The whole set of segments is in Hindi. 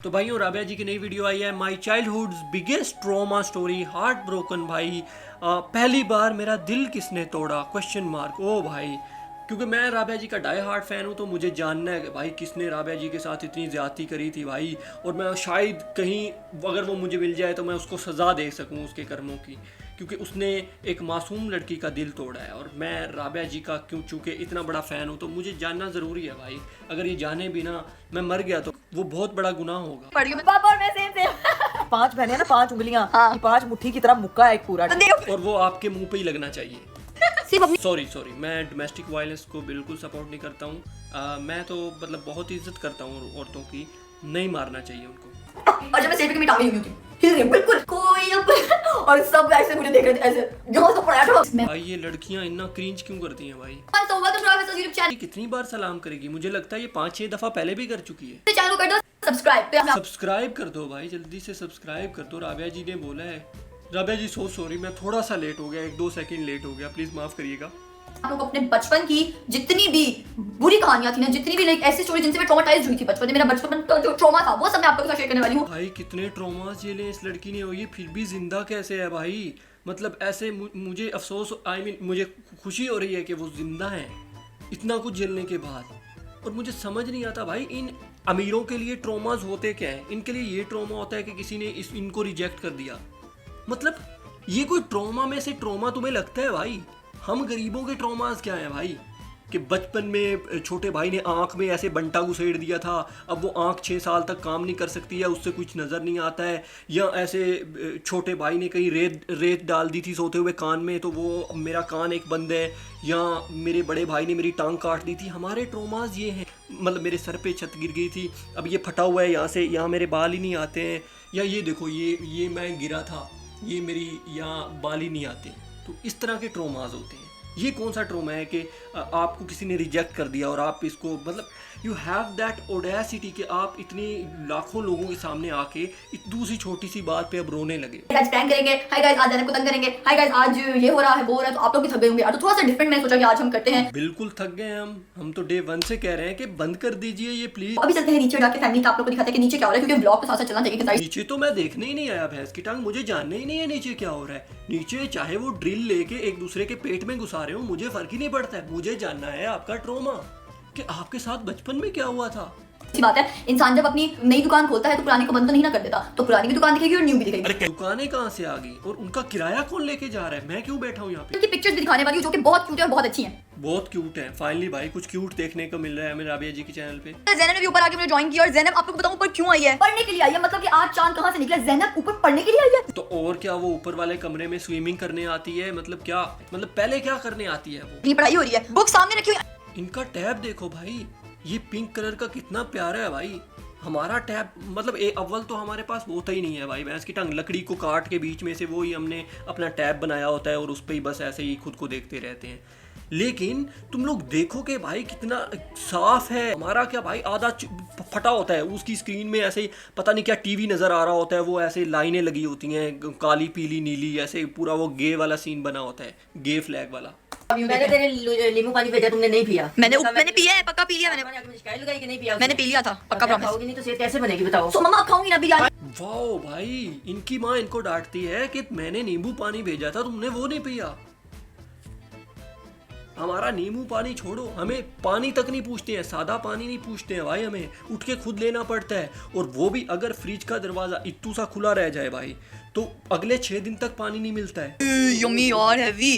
तो भाइयों राबिया जी की नई वीडियो आई है my childhood's biggest trauma story heart broken भाई। पहली बार मेरा दिल किसने तोड़ा क्वेश्चन मार्क। ओ भाई, क्योंकि मैं राबिया जी का डाई हार्ट फ़ैन हूँ तो मुझे जानना है कि भाई किसने राबिया जी के साथ इतनी ज़्यादती करी थी भाई। और मैं शायद कहीं अगर वो मुझे मिल जाए तो मैं उसको सज़ा दे सकूँ उसके कर्मों की, क्योंकि उसने एक मासूम लड़की का दिल तोड़ा है। और मैं राबिया जी का चूँकि इतना बड़ा फ़ैन हूँ तो मुझे जानना ज़रूरी है भाई। अगर ये जाने भी ना मैं मर गया तो वो बहुत बड़ा गुनाह होगा। पापा और मैं सेम पांच बहने ना, पांच उंगलियां, हाँ। ये पांच मुट्ठी की तरह मुक्का है एक पूरा। और वो आपके मुंह पे ही लगना चाहिए। सिर्फ अपनी सॉरी मैं डोमेस्टिक वायलेंस को बिल्कुल सपोर्ट नहीं करता हूँ। मैं तो मतलब बहुत इज्जत करता हूँ औरतों की, नहीं मारना चाहिए उनको। और जब मैं सेल्फी की टांगे हिल गई हिल रही बिल्कुल कोई और सब ऐसे मुझे देख रहे थे ऐसे जो तो पड़ा मैं भाई ये लड़कियां इतना क्रिंज क्यों करती हैं भाई? तो हुआ तो ट्रैवल यूट्यूब ये कितनी बार सलाम करेगी? मुझे लगता है ये 5-6 दफा पहले भी कर चुकी है। चैनल को कर दो सब्सक्राइब। तो सब्सक्राइब कर दो भाई, जल्दी से सब्सक्राइब कर दो। राबिया जी ने बोला है। राबिया जी सो सॉरी, मैं थोड़ा सा लेट हो गया, 1-2 सेकंड लेट हो गया, प्लीज माफ करिएगा। आप लोग अपने बचपन की जितनी भी बुरी कहानियां थी ना, जितनी भी लाइक ऐसी स्टोरी जिनसे मैं ट्रॉमाटाइज हुई थी बचपन में, मेरा बचपन का जो ट्रॉमा था वो सब मैं आप लोगों के साथ शेयर करने वाली हूँ। भाई कितने ट्रॉमा झेले इस लड़की ने और ये फिर भी जिंदा कैसे है भाई? मतलब ऐसे मुझे अफसोस मुझे खुशी हो रही है कि वो जिंदा है इतना कुछ झेलने के बाद। और मुझे समझ नहीं आता भाई, इन अमीरों के लिए ट्रॉमाज होते क्या है? इनके लिए ये ट्रॉमा होता है कि किसी ने इनको रिजेक्ट कर दिया। मतलब ये कोई ट्रॉमा में से ट्रॉमा तुम्हें लगता है भाई? हम गरीबों के ट्रॉमास क्या है भाई? कि बचपन में छोटे भाई ने आंख में ऐसे बंटा घुसेड़ दिया था, अब वो आंख 6 साल तक काम नहीं कर सकती है, उससे कुछ नज़र नहीं आता है। या ऐसे छोटे भाई ने कहीं रेत डाल दी थी सोते हुए कान में तो वो मेरा कान एक बंद है। या मेरे बड़े भाई ने मेरी टांग काट दी थी। हमारे ट्रॉमास ये हैं। मतलब मेरे सर पे छत गिर गई थी, अब ये फटा हुआ है यहाँ से, यहाँ मेरे बाल ही नहीं आते हैं। या ये देखो ये मैं गिरा था, ये मेरी यहाँ बाल ही नहीं आते। तो इस तरह के ट्रॉमास होते हैं। ये कौन सा ट्रॉमा है कि आपको किसी ने रिजेक्ट कर दिया और आप इसको मतलब यू हैव दैट ऑडेसिटी कि आप इतनी लाखों लोगों के सामने आके इतनी सी छोटी सी बात पे अब रोने लगे। आज प्रैंक करेंगे, हाय गाइस आज को तंग करेंगे, हाय गाइस आज ये हो रहा है वो हो रहा है, तो आप लोग भी थक गए होंगे। तो थोड़ा सा डिफरेंट मैंने सोचा कि आज हम करते हैं। बिल्कुल थक गए हम तो डे 1 से कह रहे हैं कि बंद कर दीजिए ये प्लीज। अभी चलते हैं नीचे जाके फैमिली का आप लोग को दिखाते हैं कि नीचे क्या हो रहा है, क्योंकि ब्लॉग के साथ साथ चलना चाहिए कि साइड। नीचे तो मैं देखने ही नहीं आया भैंस की टांग, मुझे जानना ही नहीं है नीचे क्या हो रहा है। नीचे चाहे वो ड्रिल लेके एक दूसरे के पेट में घुसा रहे हो, मुझे फर्क ही नहीं पड़ता है। मुझे जानना है आपका ट्रॉमा कि आपके साथ बचपन में क्या हुआ था। अच्छी बात है, इंसान जब अपनी नई दुकान खोलता है तो पुरानी को बंद तो नहीं ना कर देता, तो पुरानी भी दुकान दिखेगी और न्यू भी दिखेगी। अरे दुकानें कहाँ से आ गई और उनका किराया कौन लेके जा रहा है? मैं क्यों बैठा हूँ यहाँ पे? उनकी पिक्चर्स भी दिखाने वाली हूँ जो कि बहुत क्यूट है और बहुत अच्छी हैं। बहुत क्यूट है। फाइनली भाई कुछ क्यूट देखने को मिल रहा है हमें राबिया जी के चैनल पे। ज़ैनब ने भी ऊपर आके मुझे ज्वाइन किया और ज़ैनब आपको बताऊं ऊपर क्यों आई है? पढ़ने के लिए आई है। मतलब कि आज चांद कहाँ से निकला? ज़ैनब ऊपर पढ़ने के लिए आई है। तो और क्या वो ऊपर वाले कमरे में स्विमिंग करने आती है? मतलब क्या, मतलब पहले क्या करने आती है वो? अपनी पढ़ाई हो रही है, बुक सामने रखी हुई है। इनका टैब देखो भाई, ये पिंक कलर का कितना प्यारा है भाई। हमारा टैब मतलब अव्वल तो हमारे पास होता ही नहीं है भाई। भैंस की टांग लकड़ी को काट के बीच में से वो ही हमने अपना टैब बनाया होता है और उस पर ही बस ऐसे ही खुद को देखते रहते हैं। लेकिन तुम लोग देखो कि भाई कितना साफ है। हमारा क्या भाई आधा फटा होता है, उसकी स्क्रीन में ऐसे ही पता नहीं क्या टीवी नज़र आ रहा होता है, वो ऐसे लाइनें लगी होती हैं काली पीली नीली, ऐसे पूरा वो गे वाला सीन बना होता है, गे फ्लैग वाला। मैंने तेरे नींबू पानी भेजा, तुमने नहीं पिया। मैंने पिया है, पक्का पी लिया मैंने। शिकायत लगाई कि नहीं पिया। मैंने पी लिया था पक्का प्रॉमिस। खाओगी नहीं तो सेहत कैसे बनेगी बताओ। सो मम्मा आप खाऊंगी ना बिरयानी? वाओ भाई, इनकी माँ इनको डांटती है कि मैंने नींबू पानी भेजा था तुमने वो नहीं पिया। हमारा नींबू पानी छोड़ो, हमें पानी तक नहीं पूछते हैं, सादा पानी नहीं पूछते हैं भाई, हमें उठ के खुद लेना पड़ता है। और वो भी अगर फ्रिज का दरवाजा इत्तू सा खुला रह जाए भाई तो अगले 6 दिन तक पानी नहीं मिलता है। यम्मी और हैवी।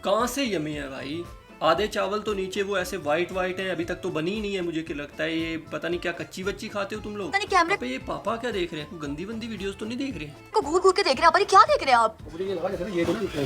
कहाँ से यमी है भाई? आधे चावल तो नीचे वो ऐसे वाइट हैं, अभी तक तो बनी ही नहीं है। मुझे क्या लगता है ये पता नहीं क्या कच्ची बच्ची खाते हो तुम लोग। कैमरे पे ये पापा क्या देख रहे हैं? कोई गंदी वंदी वीडियोस तो नहीं देख रहे हैं? को घूर घूर के देख रहे हैं। पर क्या देख रहे हैं आप?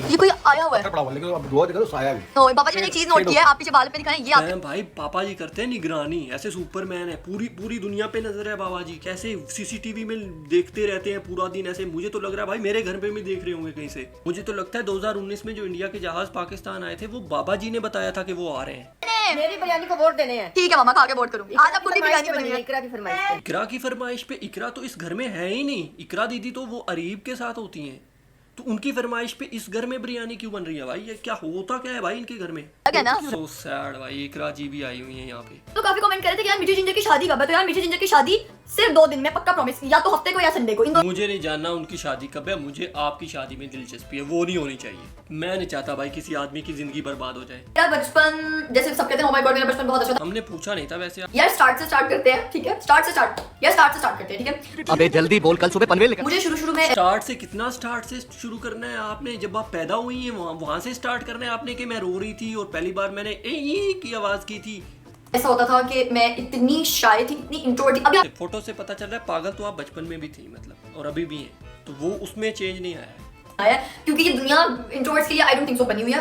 ये कोई आया हुआ है। तो पापा जी मैंने एक चीज नोट किया है, आप पीछे बाल पे दिखाएं, ये आप भाई पापा जी करते हैं निगरानी, ऐसे सुपरमैन है, पूरी दुनिया पे नजर है बाबा जी। कैसे सीसीटीवी में देखते रहते हैं पूरा दिन ऐसे। मुझे तो लग रहा है भाई मेरे घर पे भी देख रहे होंगे कहीं से। मुझे तो लगता है 2019 में जो इंडिया के जहाज पाकिस्तान आए थे वो बाबा जी ने बताया था कि वो आ रहे हैं। मेरी बिरयानी को वोट देने हैं। ठीक है मामा, खा के वोट करूंगी। आज आप खुद ही बिरयानी बनी है। इकरा की फरमाइश पे। इकरा की फरमाइश पे? इकरा तो इस घर में है ही नहीं। इकरा दीदी तो वो अरीब के साथ होती हैं, तो उनकी फरमाइश पे इस घर में बिरयानी क्यों बन रही है भाई? ये क्या होता क्या है भाई इनके घर में? क्या ना सो सैड भाई। इकरा जी भी आई हुई है यहाँ पे। तो काफी कमेंट कर रहे थे कि यार मीठी जिंजर की शादी कब है, तो यार मीठी जिंजर की शादी सिर्फ 2 दिन में पक्का प्रॉमिस, या तो हफ्ते को या संडे को, इन मुझे नहीं जानना उनकी शादी कब है, मुझे आपकी शादी में दिलचस्पी है, वो नहीं होनी चाहिए। मैं नहीं चाहता भाई किसी आदमी की जिंदगी बर्बाद हो जाए। मेरा बचपन, जैसे सब कहते हैं, ओ माय गॉड मेरा बचपन बहुत अच्छा था। हमने पूछा नहीं था वैसे। यार स्टार्ट से स्टार्ट करते हैं, ठीक है? स्टार्ट से स्टार्ट करते हैं, ठीक है? अबे जल्दी बोल, कल सुबह पनवेल मुझे शुरू में स्टार्ट से कितना स्टार्ट से शुरू करना है आपने? जब आप पैदा हुई हैं वहां से स्टार्ट करना है आपने कि मैं रो रही थी और पहली बार मैंने ए की आवाज की थी। ऐसा होता था कि मैं इतनी शाय थी, इतनी इंट्रोवर्ट थी। अभी आप फोटो से पता चल रहा है पागल तो आप बचपन में भी थी मतलब, और अभी भी हैं, तो वो उसमें चेंज नहीं आया है। आया क्योंकि ये दुनिया इंट्रोवर्ट्स के लिए आई डोंट थिंक सो बनी भी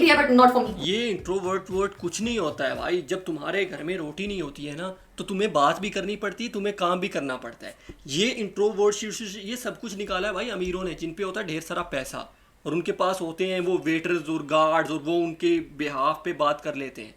है बट नॉट फॉर मी। ये इंट्रोवर्ट वर्ड कुछ नहीं होता है भाई। जब तुम्हारे घर में रोटी नहीं होती है ना तो तुम्हें बात भी करनी पड़ती है, तुम्हें काम भी करना पड़ता है। ये इंट्रोवर्ट ये सब कुछ निकाला है भाई अमीरों ने, जिन पे होता है ढेर सारा पैसा और उनके पास होते हैं वो वेटर्स और गार्ड्स और वो उनके बिहाफ पे बात कर लेते हैं।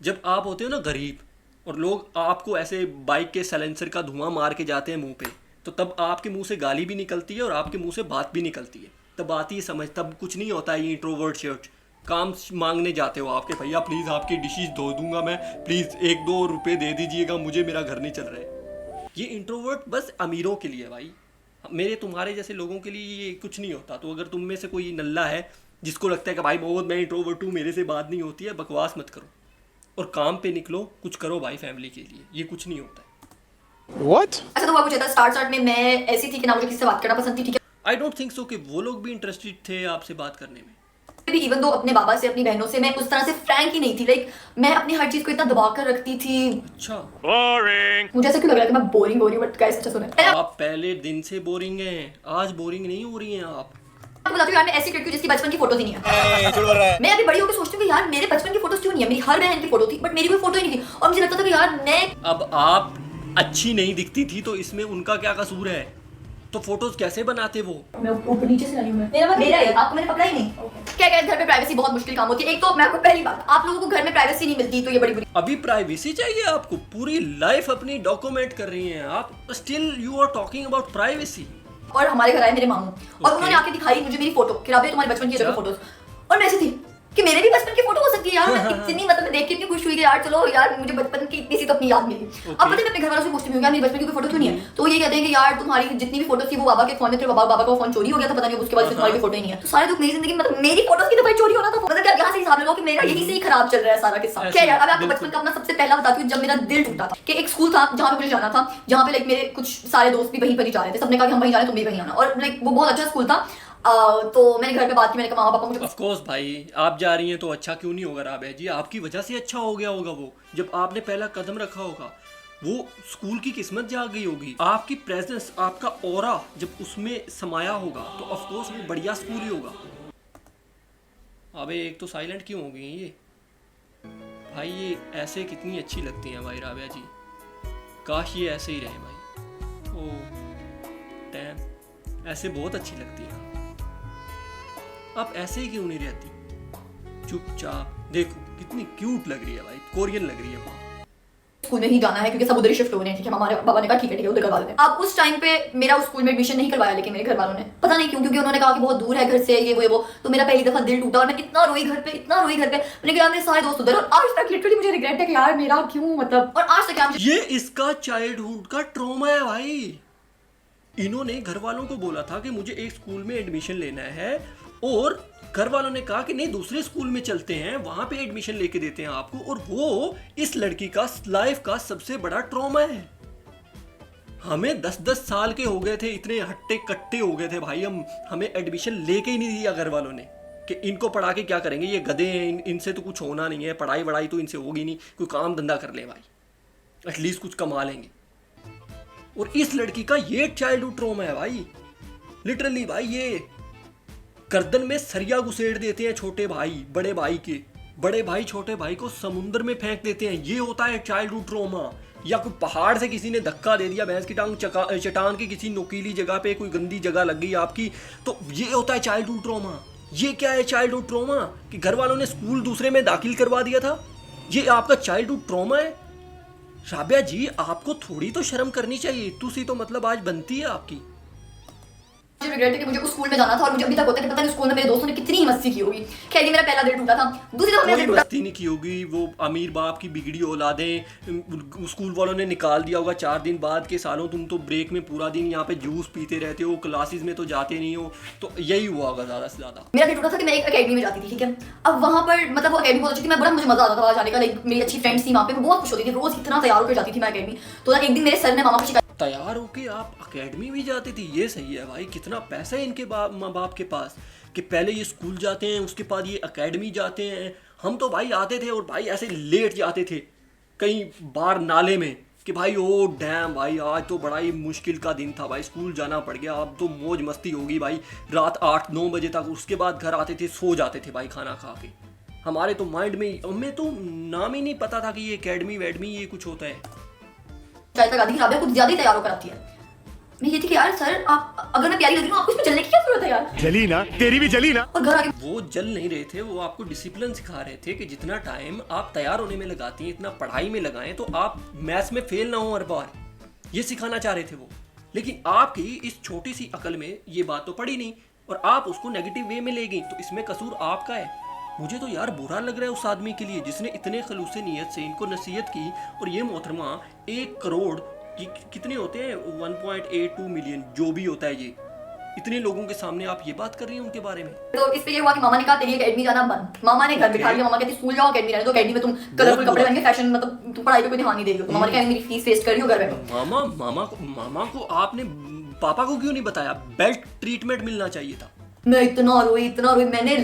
जब आप होते हो ना गरीब और लोग आपको ऐसे बाइक के साइलेंसर का धुआं मार के जाते हैं मुंह पे, तो तब आपके मुंह से गाली भी निकलती है और आपके मुंह से बात भी निकलती है। तब आती है समझ, तब कुछ नहीं होता है ये इंट्रोवर्ट शर्ट। काम मांगने जाते हो आपके, भैया प्लीज़ आपकी डिशेज धो दूंगा मैं, प्लीज़ 1-2 रुपए दे दीजिएगा मुझे, मेरा घर नहीं चल रहा है। ये इंट्रोवर्ट बस अमीरों के लिए भाई, मेरे तुम्हारे जैसे लोगों के लिए ये कुछ नहीं होता। तो अगर तुम में से कोई नल्ला है जिसको लगता है कि भाई बहुत मैं इंट्रोवर्ट हूँ, मेरे से बात नहीं होती है, बकवास मत करो और काम पे निकलो, कुछ करो भाई फैमिली के लिए। ये कुछ नहीं होता है। What? ऐसा तो हुआ कुछ था स्टार्ट में मैं ऐसी थी कि ना मुझे किसी से बात करना पसंद थी, ठीक है? आई डोंट थिंक सो कि वो लोग भी इंटरेस्टेड थे आपसे बात करने में। भी इवन दो अपने बाबा से, अपनी बहनों से मैं उस तरह से फ्रैंक ही नहीं थी। लाइक मैं अपनी हर चीज को इतना दबा कर रखती थी। अच्छा, मुझे ऐसा क्यों लग रहा है कि मैं बोरिंग हो रही हूँ? बट गाइस अच्छा सुनो, आप पहले दिन से बोरिंग हैं, आज बोरिंग नहीं हो रही हैं आप। आपको बताती हूँ यार, मैं ऐसी लड़की हूँ जिसकी बचपन की फोटो ही नहीं है। मैं अभी बड़ी होकर सोचती हूँ कि यार मेरे बचपन की फोटोज क्यों नहीं है? मेरी हर बहन की फोटो थी बट मेरी कोई फोटो ही नहीं थी और मुझे लगता था कि यार मैं अब आप अच्छी नहीं दिखती थी तो इसमें उनका क्या कसूर है? तो फोटोज कैसे बनाते वो? मैं ऊपर नीचे से लाई हूं। मेरा है, आपको मैंने पकड़ा ही नहीं। क्या कहते हैं, घर पे प्राइवेसी बहुत मुश्किल काम होती है। एक तो मैं आपको पहली बात, आप लोगों को घर में प्राइवेसी नहीं मिलती तो ये बड़ी बुरी। अभी प्राइवेसी चाहिए आपको? पूरी लाइफ अपनी डॉक्यूमेंट कर रही हैं आप, still you are talking about privacy. और हमारे घर आए मेरे मामू और उन्होंने आके दिखाई मुझे मेरी फोटो कि राबिया तुम्हारे बचपन की देखो फोटोज, और मैं ऐसी थी कि मेरे भी बचपन की फोटो हो सकती है यार। मैं इतनी मतलब मैं देख के इतनी खुश हुई कि यार चलो यार मुझे बचपन की इतनी सी तो अपनी याद मिली। अब पता है मैं अपने घर वालों से पूछती हूँ यार मेरी बचपन की कोई फोटो क्यों नहीं है? तो ये कहते हैं कि यार तुम्हारी जितनी भी फोटो थी वो बाबा के फोन में थे, बाबा का फोन चोरी हो गया था, पता नहीं उसके बाद तुम्हारी फोटो ही नहीं है। तो सारे दुख मेरी जिंदगी में, मतलब मेरी फोटोज की तो भाई चोरी होना था। मतलब क्या यहाँ से हिसाब लगाओ कि मेरा यही से ही खराब चल रहा है सारा किस्सा। क्या यार, अब आपको बचपन का अपना सबसे पहला बताती हूँ जब मेरा दिल टूटा था कि एक स्कूल था जहाँ पे मुझे जाना था, जहाँ पे लाइक मेरे कुछ सारे दोस्त भी वहीं पर ही जा रहे थे। सबने कहा कि हम वहीं जा रहे हैं, तुम भी वहीं आना। और लाइक वो बहुत अच्छा स्कूल था। तो मैंने घर पे बात की, मैंने कहा मामा पापा मुझे ऑफ कोर्स भाई, आप जा रही हैं तो अच्छा क्यों नहीं होगा राबिया जी? आपकी वजह से अच्छा हो गया होगा वो, जब आपने पहला कदम रखा होगा। वो स्कूल की किस्मत जाग गई होगी। आपकी प्रेजेंस, आपका ऑरा जब उसमें समाया होगा तो ऑफ कोर्स वो बढ़िया स्कूल ही होगा। अबे एक तो साइलेंट क्यों हो गई ये भाई? ये ऐसे कितनी अच्छी लगती हैं भाई राबिया जी, काश ये ऐसे ही रहे भाई। ओ टैम, ऐसे बहुत अच्छी लगती हैं आप ऐसे ही क्यों नहीं रहती? चुपचाप देखो कितनी क्यूट लग रही है भाई, कोरियन लग रही है। स्कूल में ही जाना है क्योंकि सब उधर ही शिफ्ट हो रहे हैं, ठीक है? हमारे बाबा ने कहा ठीक है उधर करवा देते हैं। अब उस टाइम पे मेरा उस स्कूल में एडमिशन नहीं करवाया, लेकिन मेरे घर वालों ने, पता नहीं क्यों, क्योंकि उन्होंने कहा कि बहुत दूर है घर से, ये वो। तो मेरा पहली दफा दिल टूटा और मैं इतना रोई घर पे, इतना रोई घर पे। मैंने कहा मेरे सारे दोस्त उधर, और आज तक लिटरली मुझे रिग्रेट है कि यार मेरा क्यों, मतलब, और आज तक ये इसका चाइल्डहुड का ट्रॉमा है भाई। इन्होंने घर वालों को बोला था कि मुझे एक स्कूल में एडमिशन लेना है और घर वालों ने कहा कि नहीं दूसरे स्कूल में चलते हैं, वहां पे एडमिशन लेके देते हैं आपको। और वो इस लड़की का लाइफ का सबसे बड़ा ट्रॉमा है। हमें 10-10 साल के हो गए थे, इतने हट्टे कट्टे हो गए थे भाई, हमें एडमिशन लेके ही नहीं दिया घर वालों ने कि इनको पढ़ा के क्या करेंगे, ये गधे हैं, इनसे तो कुछ होना नहीं है, पढ़ाई वढ़ाई तो इनसे होगी नहीं, कोई काम धंधा कर ले भाई, एटलीस्ट कुछ कमा लेंगे। और इस लड़की का ये चाइल्डहुड ट्रॉमा है भाई, लिटरली भाई। ये गर्दन में सरिया घुसेड़ देते हैं छोटे भाई बड़े भाई के, बड़े भाई छोटे भाई को समुद्र में फेंक देते हैं। ये होता है चाइल्डहुड ट्रॉमा। या कोई पहाड़ से किसी ने धक्का दे दिया, भैंस की टांग चटान की किसी नुकीली जगह पे कोई गंदी जगह लग गई आपकी, तो ये होता है चाइल्डहुड ट्रॉमा। ये क्या है चाइल्डहुड ट्रॉमा? कि घर वालों ने स्कूल दूसरे में दाखिल करवा दिया था, ये आपका चाइल्डहुड ट्रॉमा है? राबिया जी आपको थोड़ी तो शर्म करनी चाहिए, तुसी तो मतलब आज बनती है आपकी। रिग्रेट है कि मुझे उस स्कूल में जाना था और मुझे अभी तक होता है कि पता नहीं उस स्कूल में मेरे दोस्तों ने कितनी ही मस्ती की होगी। खैर ये मेरा पहला दिल टूटा था। दूसरी दफा मेरा कोई दिल टूटा मस्ती नहीं की होगी, वो अमीर बाप की बिगड़ी औलादें, स्कूल वालों ने निकाल दिया होगा 4 दिन बाद के सालों तुम तो ब्रेक में पूरा दिन यहाँ पे जूस पीते रहते हो, क्लासेस में तो जाते नहीं हो, तो यही हुआ होगा ज़्यादा से ज़्यादा। मेरा दिल टूटा था कि मैं एक अकेडमी में जाती थी, ठीक है। अब वहाँ पर मतलब वो अकेडमी बहुत अच्छी थी, मैं बड़ा मुझे मजा आता था वहाँ जाने का। लाइक मेरी अच्छी फ्रेंड्स थी वहाँ पे, मैं बहुत खुश होती थी, रोज इतना तैयार होकर जाती थी मैं अकेडमी। तो एक दिन मेरे सर ने मामा को शिकायत तैयार होके आप अकेडमी भी जाते थे, ये सही है भाई। कितना पैसा है इनके माँ बाप के पास कि पहले ये स्कूल जाते हैं उसके बाद ये अकेडमी जाते हैं। हम तो भाई आते थे और भाई ऐसे लेट जाते थे कहीं बार नाले में कि भाई ओ डैम भाई आज तो बड़ा ही मुश्किल का दिन था भाई, स्कूल जाना पड़ गया, अब तो मौज मस्ती होगी भाई रात 8-9 बजे तक। उसके बाद घर आते थे, सो जाते थे भाई खाना खा के। हमारे तो माइंड में हमें तो नाम ही नहीं पता था कि ये अकेडमी वेडमी ये कुछ होता है। लगा दी राबिया कुछ ज्यादा ही तैयार होकर आती है। मैं ये थी कि यार सर आप अगर मैं प्यारी लग रही हूँ आपको इसमें जलने की क्या जरूरत है यार। जली ना, तेरी भी जली ना। और घर आके वो जल नहीं रहे थे, वो आपको डिसिप्लिन सिखा रहे थे कि जितना टाइम आप तैयार होने में लगाती हैं इतना पढ़ाई में लगाएं तो आप मैथ्स में फेल ना हो हर बार, ये सिखाना चाह रहे थे वो। लेकिन आपकी इस छोटी सी अकल में ये बात तो पड़ी नहीं और आप उसको नेगेटिव वे में ले गई, तो इसमें कसूर आपका है। मुझे तो यार बुरा लग रहा है उस आदमी के लिए जिसने इतने खलूस नीयत से इनको नसीहत की। और ये मोहतरमा 1 करोड़ कितने होते हैं 1.82 मिलियन जो भी होता है, ये इतने लोगों के सामने आप ये बात कर रही हैं उनके बारे में। तो इस पे ये हुआ कि मामा ने कहा तेरी अकेडमी जाना बंद। मामा ने घर बिठा लिया, मामा कहती स्कूल जाओ अकेडमी रहने दो, अकेडमी में तुम कलरफुल कपड़े पहन के फैशन मतलब तुम पढ़ाई पे कोई ध्यान नहीं दे रही हो। तो मामा ने कहा मेरी फीस वेस्ट कर रही हो घर बैठो। मामा को आपने पापा को क्यों नहीं बताया? बेल्ट ट्रीटमेंट मिलना चाहिए था। मैं इतना रोई मैंने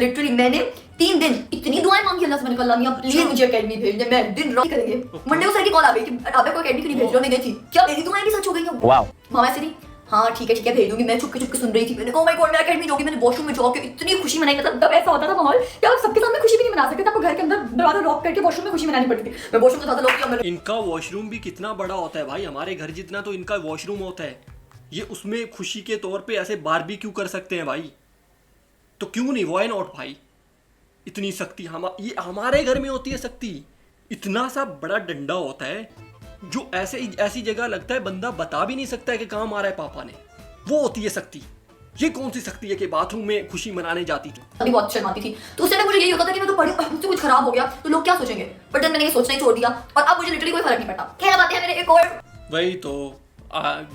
3 दिन इतनी दुआएं मांगी अल्लाह से। मैंने कहा अल्लाह मियां प्लीज मुझे अकेडमी भेज दे, मैं दिन रात करेंगे। मंडे को सर की कॉल आ गई कि राबिया को अकेडमी क्यों नहीं भेज रहे हो। मैं गई थी, क्या मेरी दुआएं भी सच हो गई हैं? वाओ। मामा ऐसे थी हाँ ठीक है भेज दूंगी। मैं चुपके सुन रही थी, मैंने कहा ओ माय गॉड मैं अकेडमी जाऊंगी। मैंने वॉशरूम में जाके इतनी खुशी मनाई, मतलब तब ऐसा होता था माहौल कि आप सबके सामने खुशी भी नहीं मना सकते थे, आपको घर के अंदर दरवाजा लॉक करके वॉशरूम में खुशी मनानी पड़ती थी। मैं वॉशरूम में था लॉक किया। इनका वॉशरूम भी कितना बड़ा होता है भाई, हमारे घर जितना तो इनका वॉशरूम होता है। ये उसमें खुशी के तौर पे ऐसे बारबेक्यू कर सकते हैं भाई, तो क्यों नहीं, व्हाई नॉट भाई। इतनी शक्ति ये हमारे घर में होती है शक्ति। इतना सा बड़ा डंडा होता है जो ऐसी जगह लगता है बंदा बता भी नहीं सकता है कि कहाँ मारा है पापा ने, वो होती है शक्ति। ये कौन सी शक्ति है कि बाथरूम में खुशी मनाने जाती थी? अभी बहुत शर्माती थी, तो उस टाइम मुझे यही होता था कि मैं तो पढ़ी मुझसे कुछ खराब हो गया तो लोग क्या सोचेंगे। बट मैंने ये सोचना ही छोड़ दिया और अब मुझे लिटरली कोई फर्क नहीं पड़ता। क्या बात है मेरे एक और वही तो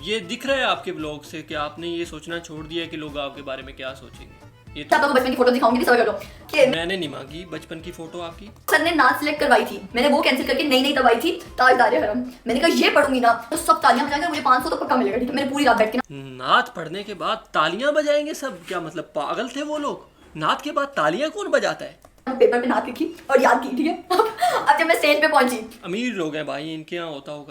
ये दिख रहा है आपके ब्लॉग से कि आपने ये सोचना छोड़ दिया कि लोग आपके बारे में क्या सोचेंगे। ये तो आपको बचपन की फोटो दिखाऊंगी, समझ लो कि मैंने नहीं मांगी बचपन की फोटो आपकी। सर ने नाच सिलेक्ट करवाई थी, मैंने वो कैंसिल करके नई दवाई थी ताजदार हरम। मैंने कहा ये पढ़ूंगी ना तो सब तालियां बजाएंगे, मुझे 500 तो पक्का मिलेगा। ठीक है, मैंने पूरी रात बैठ के नात पढ़ने के बाद तालियां बजाएंगे सब? क्या मतलब पागल थे वो लोग? नात के बाद तालियां कौन बजाता है? पेपर पे नात लिखी और याद की। ठीक है अब जब मैं स्टेज पे पहुंची, अमीर लोग हैं भाई, इनके यहाँ होता होगा।